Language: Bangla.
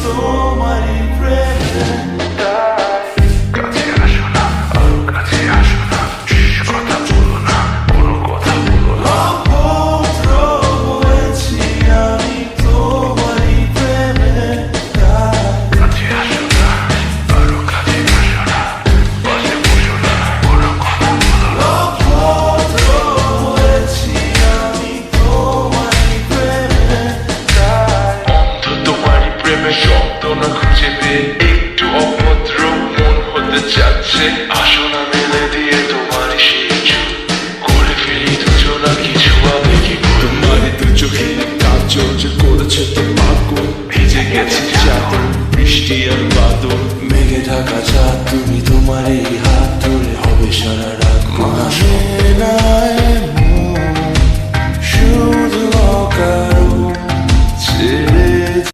তোমারই প্রেমে কাছে আসো না, আরো কাছে আসো না, কথা বলো না, কোনো কথা বলো না। অভদ্র হয়েছি আমি তোমারই প্রেমে কাছে আসো না, আরো কাছে আসো না, পাশে বসো না, কোনো কথা বলো না। অভদ্র হয়েছি আমি তোমারই প্রেমে অন্ধ তোমারই প্রেমে শব্দ না খুঁজে পেয়ে একটু অভদ্র মন হতে চাচ্ছে। আসো না মেলে দিয়ে তোমারই সেই চুল করে ফেলি দুজনা কিছু আবেগী ভুল। তোমারই দু চোখে কাজল যে করেছে তো পাগল, ভিজে গেছে চাদর, বৃষ্টি আর বাদল, মেঘে ঢাকা চাঁদ তুমি তোমারই